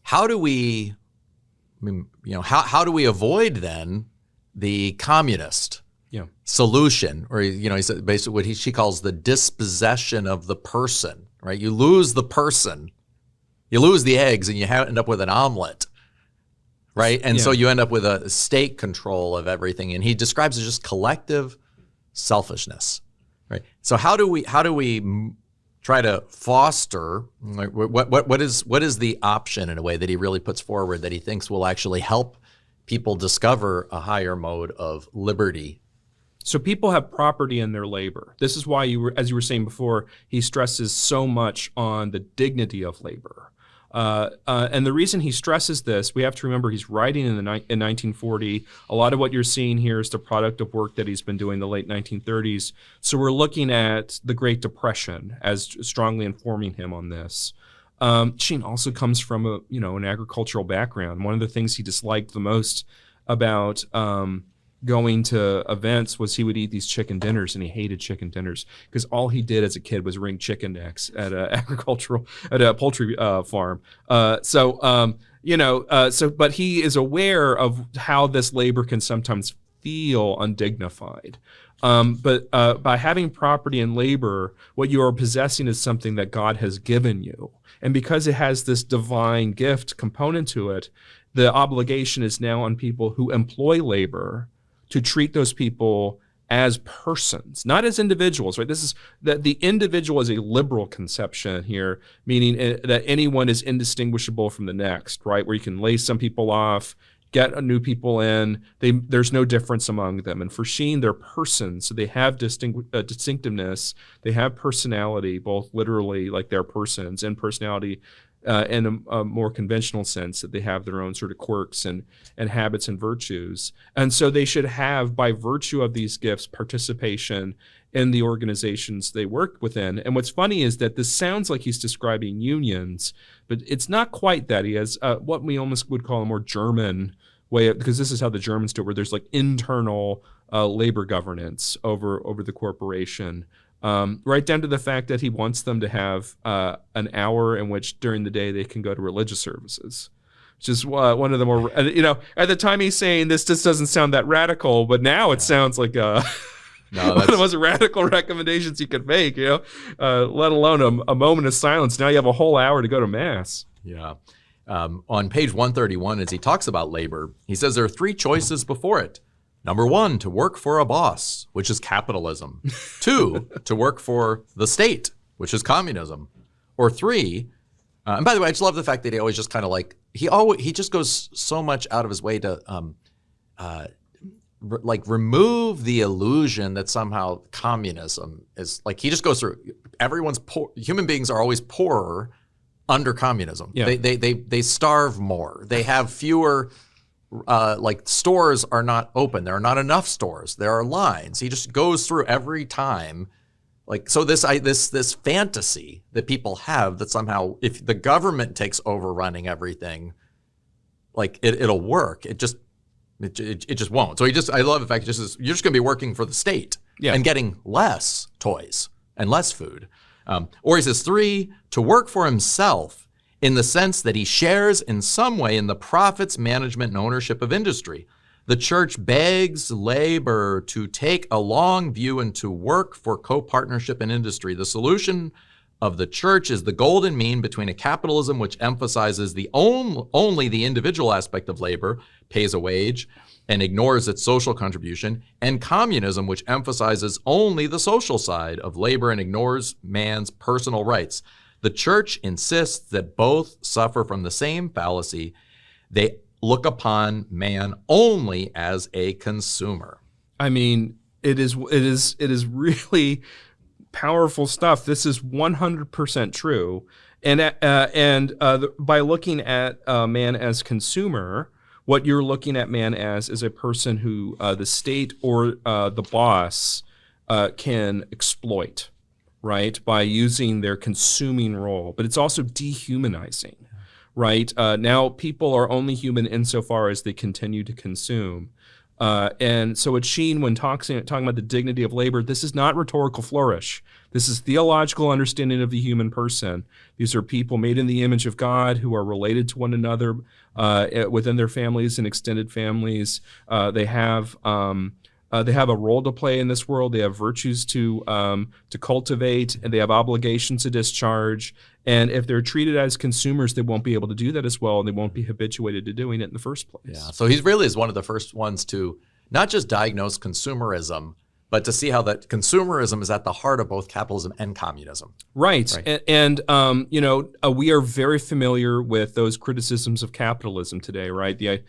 How do we, how do we avoid then the communist solution, or he said basically what she calls the dispossession of the person, right? You lose the person, you lose the eggs, and you end up with an omelet, right? And so you end up with a state control of everything, and he describes it as just collective selfishness, right? So how do we try to foster, like, what is the option in a way that he really puts forward that he thinks will actually help people discover a higher mode of liberty? So people have property in their labor. This is why as you were saying before, he stresses so much on the dignity of labor. And the reason he stresses this, we have to remember he's writing in 1940. A lot of what you're seeing here is the product of work that he's been doing in the late 1930s. So we're looking at the Great Depression as strongly informing him on this. Sheen also comes from an agricultural background. One of the things he disliked the most about going to events was he would eat these chicken dinners, and he hated chicken dinners because all he did as a kid was wring chicken necks at a poultry farm. But he is aware of how this labor can sometimes feel undignified. But by having property and labor, what you are possessing is something that God has given you. And because it has this divine gift component to it, the obligation is now on people who employ labor to treat those people as persons, not as individuals, right? This is that the individual is a liberal conception here, meaning that anyone is indistinguishable from the next, right? Where you can lay some people off, get new people in, there's no difference among them. And for Sheen, they're persons, so they have distinctiveness, they have personality, both literally like they're persons, and personality in a more conventional sense, that they have their own sort of quirks and habits and virtues. And so they should have, by virtue of these gifts, participation in the organizations they work within. And what's funny is that this sounds like he's describing unions, but it's not quite that. He has what we almost would call a more German way, because this is how the Germans do it, where there's like internal labor governance over the corporation. Right down to the fact that he wants them to have an hour in which during the day they can go to religious services, which is one of the more, at the time he's saying this just doesn't sound that radical, but now it sounds like one of the most radical recommendations you could make, let alone a moment of silence. Now you have a whole hour to go to Mass. Yeah. On page 131, as he talks about labor, he says there are three choices before it. Number one, to work for a boss, which is capitalism. 2, to work for the state, which is communism. Or 3, and by the way, I just love the fact that he always just kind of like, he just goes so much out of his way to remove the illusion that somehow communism is like, he just goes through, everyone's poor, human beings are always poorer under communism. Yeah. They starve more. They have fewer, stores are not open. There are not enough stores. There are lines. He just goes through every time. This fantasy that people have that somehow if the government takes over running everything, like it'll work. It just won't. So I love the fact you're just going to be working for the state and getting less toys and less food. Or he says 3, to work for himself, in the sense that he shares in some way in the profits, management, and ownership of industry. The church begs labor to take a long view and to work for co-partnership in industry. The solution of the church is the golden mean between a capitalism which emphasizes only the individual aspect of labor, pays a wage, and ignores its social contribution, and communism which emphasizes only the social side of labor and ignores man's personal rights. The church insists that both suffer from the same fallacy. They look upon man only as a consumer. I mean, it is really powerful stuff. This is 100% true. And by looking at man as consumer, what you're looking at man as is a person who the state or the boss can exploit, right, by using their consuming role. But it's also dehumanizing, right? Now people are only human insofar as they continue to consume. And so at Sheen, when talking about the dignity of labor, this is not rhetorical flourish. This is theological understanding of the human person. These are people made in the image of God who are related to one another within their families and extended families. They have a role to play in this world. They have virtues to cultivate, and they have obligations to discharge. And if they're treated as consumers, they won't be able to do that as well, and they won't be habituated to doing it in the first place. Yeah. So he really is one of the first ones to not just diagnose consumerism, but to see how that consumerism is at the heart of both capitalism and communism. Right. And we are very familiar with those criticisms of capitalism today, right? The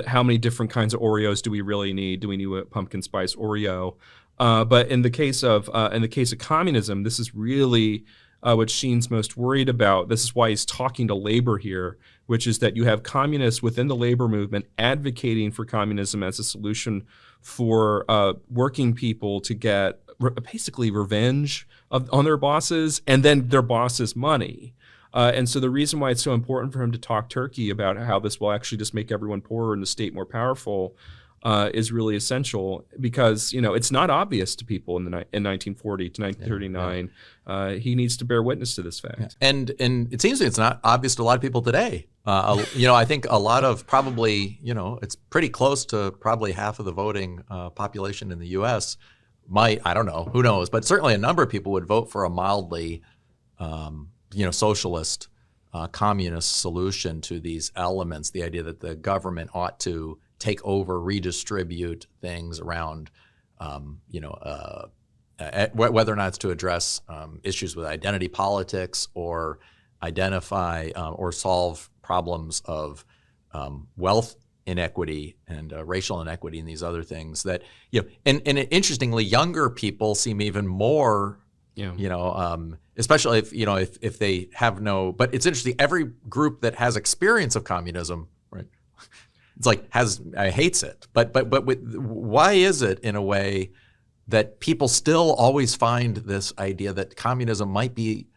how many different kinds of Oreos do we really need? Do we need a pumpkin spice Oreo? But in the case of communism, this is really which Sheen's most worried about. This is why he's talking to labor here, which is that you have communists within the labor movement advocating for communism as a solution for working people to get basically revenge on their bosses and then their bosses' money. And so the reason why it's so important for him to talk turkey about how this will actually just make everyone poorer and the state more powerful is really essential, because it's not obvious to people in 1940 to 1939. He needs to bear witness to this fact. Yeah. And it seems it's not obvious to a lot of people today. I think a lot of probably it's pretty close to probably half of the voting population in the U.S. might, I don't know, who knows, but certainly a number of people would vote for a mildly socialist, communist solution to these elements. The idea that the government ought to take over, redistribute things around, whether or not it's to address issues with identity politics or identify or solve problems of wealth inequity and racial inequity and these other things that, and interestingly, younger people seem even more, especially if they have no, but it's interesting, every group that has experience of communism, right? It's like hates it, but why is it in a way that people still always find this idea that communism might be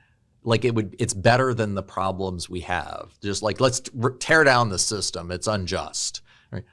like it's better than the problems we have? Just like, let's tear down the system. It's unjust. Right?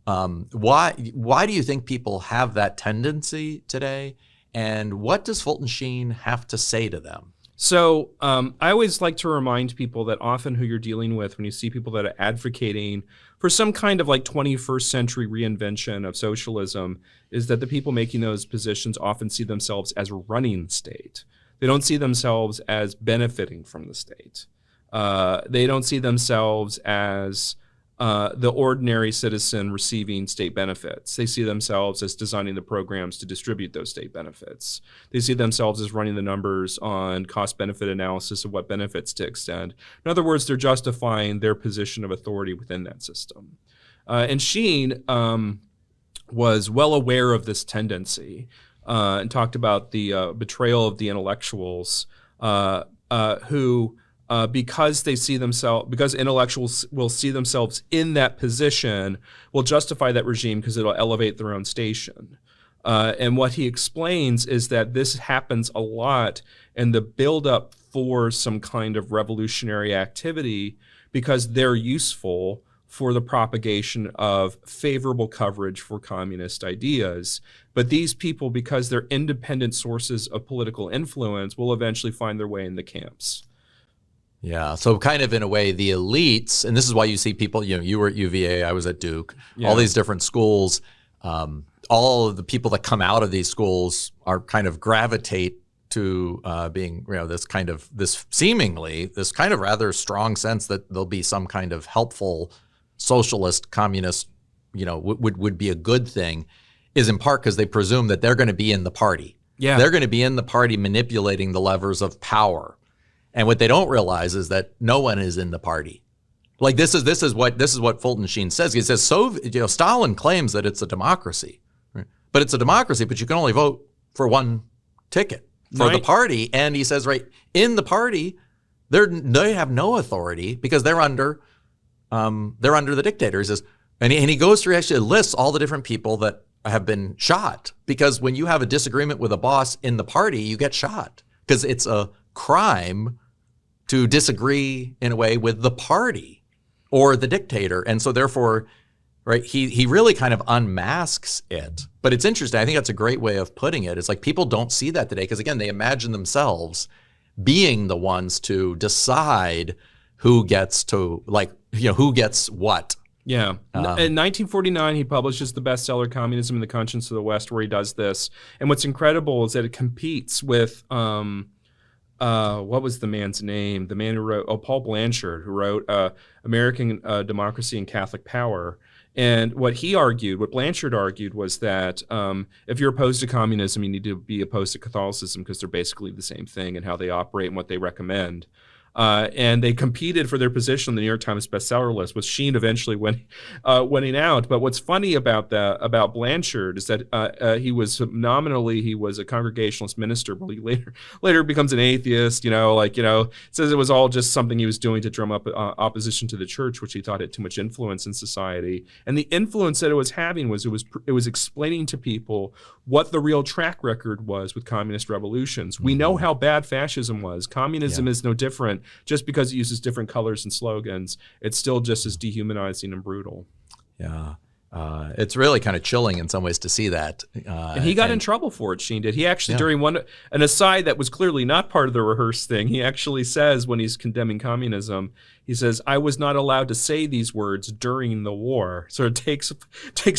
Why do you think people have that tendency today? And what does Fulton Sheen have to say to them? So I always like to remind people that often who you're dealing with when you see people that are advocating for some kind of like 21st century reinvention of socialism is that the people making those positions often see themselves as running the state. They don't see themselves as benefiting from the state. They don't see themselves as the ordinary citizen receiving state benefits. They see themselves as designing the programs to distribute those state benefits. They see themselves as running the numbers on cost-benefit analysis of what benefits to extend. In other words, they're justifying their position of authority within that system. And Sheen was well aware of this tendency and talked about the betrayal of the intellectuals who because intellectuals will see themselves in that position, will justify that regime because it'll elevate their own station. And what he explains is that this happens a lot in the buildup for some kind of revolutionary activity because they're useful for the propagation of favorable coverage for communist ideas. But these people, because they're independent sources of political influence, will eventually find their way in the camps. Yeah, so kind of in a way, the elites, and this is why you see people, you were at UVA, I was at Duke, all these different schools, all of the people that come out of these schools are kind of gravitate to being, this kind of rather strong sense that there'll be some kind of helpful socialist, communist, would be a good thing, is in part because they presume that they're going to be in the party. Yeah. They're going to be in the party manipulating the levers of power. And what they don't realize is that no one is in the party. Like this is what Fulton Sheen says. He says Stalin claims that it's a democracy, right? But it's a democracy, but you can only vote for one ticket for the party. And he says, right, in the party, they have no authority because they're under the dictator. He says, and he goes through, actually lists all the different people that have been shot, because when you have a disagreement with a boss in the party, you get shot because it's a crime to disagree in a way with the party or the dictator. And so therefore, right, he really kind of unmasks it. But it's interesting. I think that's a great way of putting it. It's like people don't see that today because, again, they imagine themselves being the ones to decide who gets to, who gets what. Yeah. In 1949, he publishes the bestseller Communism and the Conscience of the West, where he does this. And what's incredible is that it competes with what was the man's name? The man who wrote, Paul Blanchard, who wrote American Democracy and Catholic Power. And what Blanchard argued was that if you're opposed to communism, you need to be opposed to Catholicism because they're basically the same thing in how they operate and what they recommend. And they competed for their position on the New York Times bestseller list, with Sheen eventually winning out. But what's funny about Blanchard is that he was a Congregationalist minister, but he later becomes an atheist. Says it was all just something he was doing to drum up opposition to the church, which he thought had too much influence in society. And the influence that it was having was it was explaining to people what the real track record was with communist revolutions. We know how bad fascism was. Communism is no different. Just because it uses different colors and slogans, it's still just as dehumanizing and brutal. Yeah. It's really kind of chilling in some ways to see that. And he got in trouble for it, Sheen did. He actually, during an aside that was clearly not part of the rehearsed thing, he actually says, when he's condemning communism, he says, "I was not allowed to say these words during the war." So it takes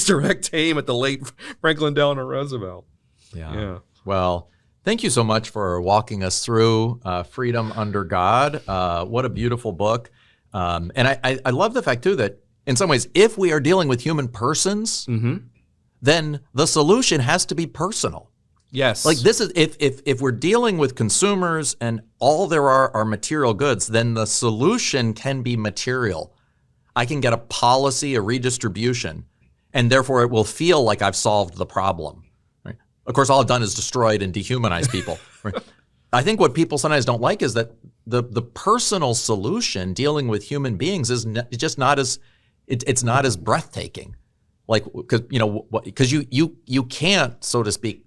direct aim at the late Franklin Delano Roosevelt. Yeah. Well, thank you so much for walking us through Freedom Under God. What a beautiful book. And I love the fact, too, that in some ways, if we are dealing with human persons, then the solution has to be personal. Yes. Like this is if we're dealing with consumers and all there are material goods, then the solution can be material. I can get a policy, a redistribution, and therefore it will feel like I've solved the problem. Right? Of course, all I've done is destroyed and dehumanized people. Right? I think what people sometimes don't like is that the personal solution dealing with human beings is just not as it's not as breathtaking. Like, because you can't, so to speak,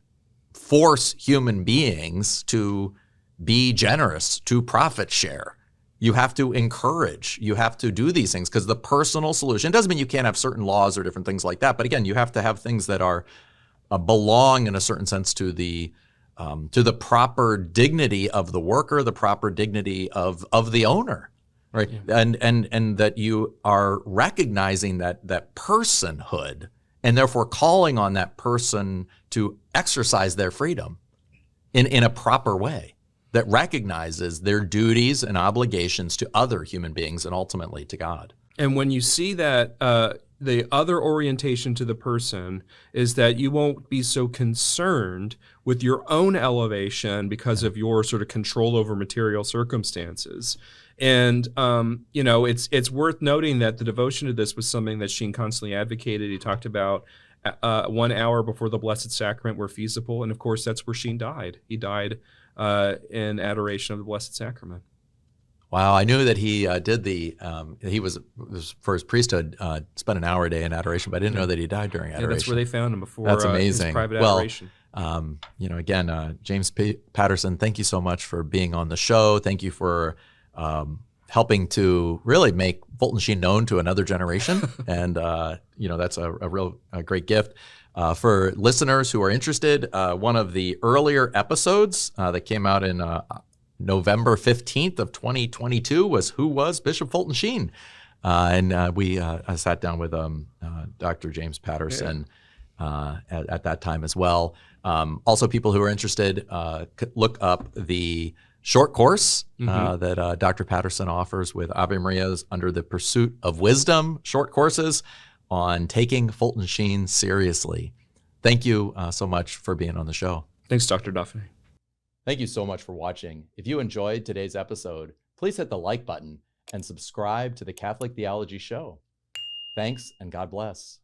force human beings to be generous, to profit share. You have to encourage, you have to do these things, because the personal solution doesn't mean you can't have certain laws or different things like that. But again, you have to have things that are belong in a certain sense to the proper dignity of the worker, the proper dignity of the owner, right? Yeah. And that you are recognizing that personhood, and therefore calling on that person to exercise their freedom in a proper way that recognizes their duties and obligations to other human beings and ultimately to God. And when you see that, the other orientation to the person is that you won't be so concerned with your own elevation because of your sort of control over material circumstances. And, it's worth noting that the devotion to this was something that Sheen constantly advocated. He talked about 1 hour before the Blessed Sacrament where feasible. And of course, that's where Sheen died. He died in adoration of the Blessed Sacrament. Wow, I knew that he did he was for his priesthood, spent an hour a day in adoration, but I didn't know that he died during adoration. Yeah, that's where they found him before that's amazing. His private adoration. Again, James Patterson, thank you so much for being on the show. Thank you for helping to really make Fulton Sheen known to another generation. And, that's a real great gift. For listeners who are interested, one of the earlier episodes that came out in November 15th of 2022 was Who Was Bishop Fulton Sheen? And we sat down with Dr. James Patterson at that time as well. Also, people who are interested, look up the short course that Dr. Patterson offers with Ave Maria's Under the Pursuit of Wisdom short courses on taking Fulton Sheen seriously. Thank you so much for being on the show. Thanks, Dr. Dauphinais. Thank you so much for watching. If you enjoyed today's episode, please hit the like button and subscribe to the Catholic Theology Show. Thanks, and God bless.